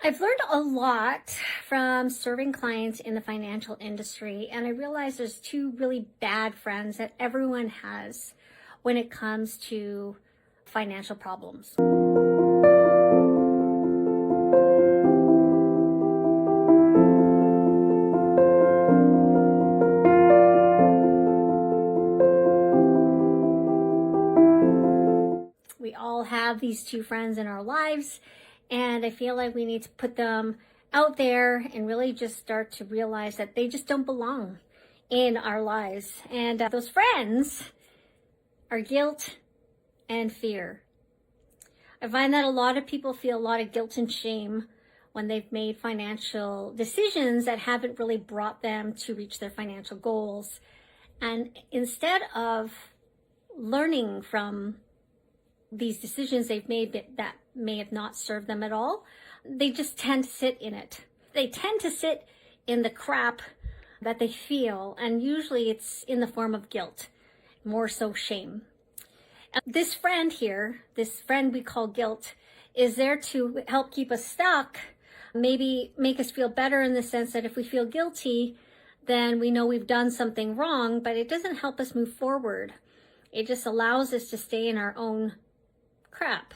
I've learned a lot from serving clients in the financial industry, and I realize there's two really bad friends that everyone has when it comes to financial problems. We all have these two friends in our lives, and I feel like we need to put them out there and really just start to realize that they just don't belong in our lives. And those friends are guilt and fear. I find that a lot of people feel a lot of guilt and shame when they've made financial decisions that haven't really brought them to reach their financial goals. And instead of learning from these decisions they've made that may have not served them at all, they just tend to sit in it. They tend to sit in the crap that they feel, and usually it's in the form of guilt, more so shame. And this friend here, this friend we call guilt, is there to help keep us stuck, maybe make us feel better in the sense that if we feel guilty, then we know we've done something wrong, but it doesn't help us move forward. It just allows us to stay in our own crap.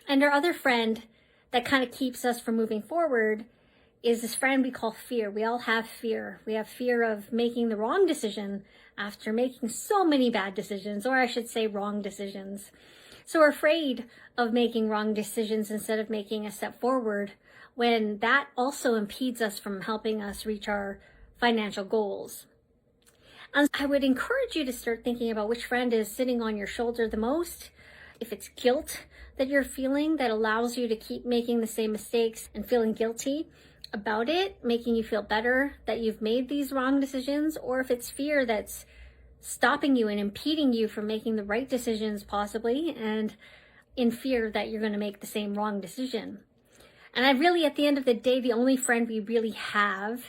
And our other friend that kind of keeps us from moving forward is this friend we call fear. We all have fear. We have fear of making the wrong decision after making so many bad decisions, or I should say wrong decisions. So we're afraid of making wrong decisions instead of making a step forward, when that also impedes us from helping us reach our financial goals. And I would encourage you to start thinking about which friend is sitting on your shoulder the most. If it's guilt that you're feeling that allows you to keep making the same mistakes and feeling guilty about it, making you feel better that you've made these wrong decisions, or if it's fear that's stopping you and impeding you from making the right decisions possibly, and in fear that you're going to make the same wrong decision. And I really, at the end of the day, the only friend we really have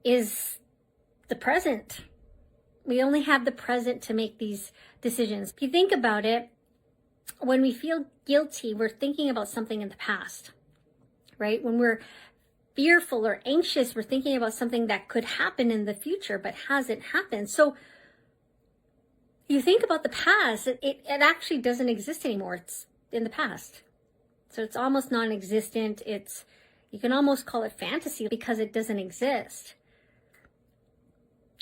is the present. We only have the present to make these decisions. If you think about it, when we feel guilty, we're thinking about something in the past, right? When we're fearful or anxious, we're thinking about something that could happen in the future but hasn't happened. So you think about the past, it actually doesn't exist anymore. It's in the past. So it's almost non-existent. You can almost call it fantasy because it doesn't exist.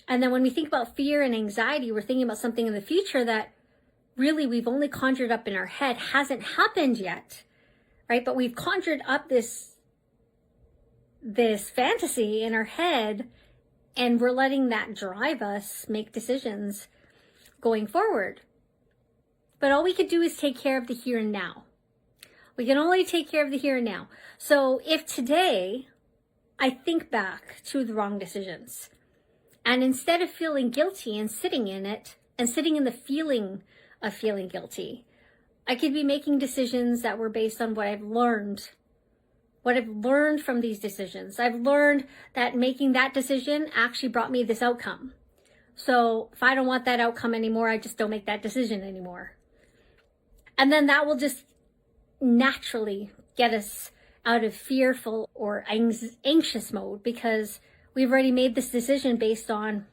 And then when we think about fear and anxiety, we're thinking about something in the future that really we've only conjured up in our head, hasn't happened yet, right? But we've conjured up this fantasy in our head, and we're letting that drive us make decisions going forward. But all we could do is take care of the here and now. We can only take care of the here and now. So if today I think back to the wrong decisions, and instead of feeling guilty and sitting in it and sitting in the feeling of feeling guilty, I could be making decisions that were based on what I've learned from these decisions. I've learned that making that decision actually brought me this outcome. So if I don't want that outcome anymore, I just don't make that decision anymore. And then that will just naturally get us out of fearful or anxious mode, because we've already made this decision based on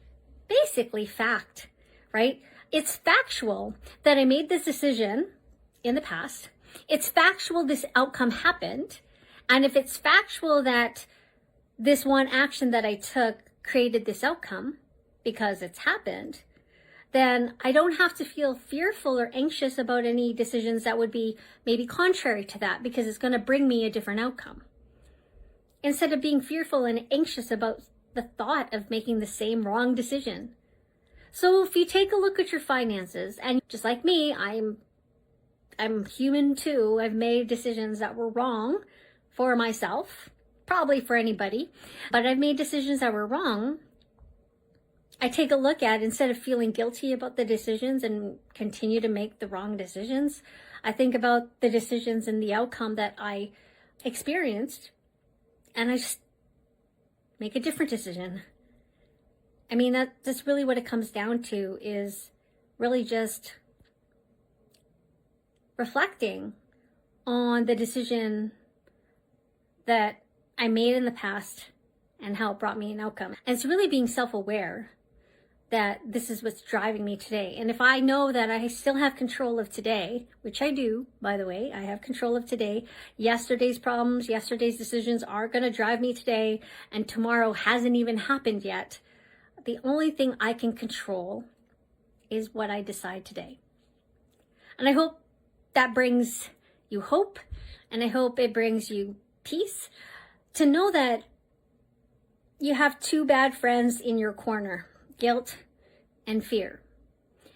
basically fact, right? It's factual that I made this decision in the past. It's factual this outcome happened. And if it's factual that this one action that I took created this outcome because it's happened, then I don't have to feel fearful or anxious about any decisions that would be maybe contrary to that, because it's going to bring me a different outcome. Instead of being fearful and anxious about the thought of making the same wrong decision. So if you take a look at your finances, and just like me, I'm human too. I've made decisions that were wrong for myself, probably for anybody, but I've made decisions that were wrong. I take a look at, instead of feeling guilty about the decisions and continue to make the wrong decisions, I think about the decisions and the outcome that I experienced, and I just make a different decision. I mean, that's really what it comes down to, is really just reflecting on the decision that I made in the past and how it brought me an outcome. And it's really being self-aware that this is what's driving me today. And if I know that I still have control of today, which I do, by the way, I have control of today. Yesterday's problems, yesterday's decisions are going to drive me today, and tomorrow hasn't even happened yet. The only thing I can control is what I decide today. And I hope that brings you hope, and I hope it brings you peace to know that you have two bad friends in your corner: guilt and fear.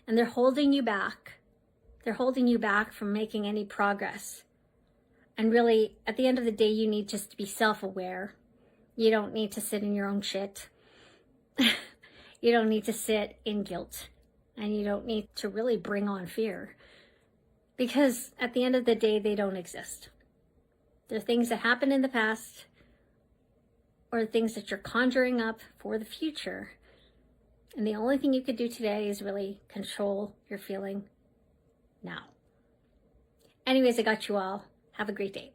And they're holding you back. They're holding you back from making any progress. And really, at the end of the day, you need just to be self-aware. You don't need to sit in your own shit. You don't need to sit in guilt. And you don't need to really bring on fear. Because at the end of the day, they don't exist. They're things that happened in the past, or things that you're conjuring up for the future. And the only thing you could do today is really control your feeling now. Anyways, I got you all. Have a great day.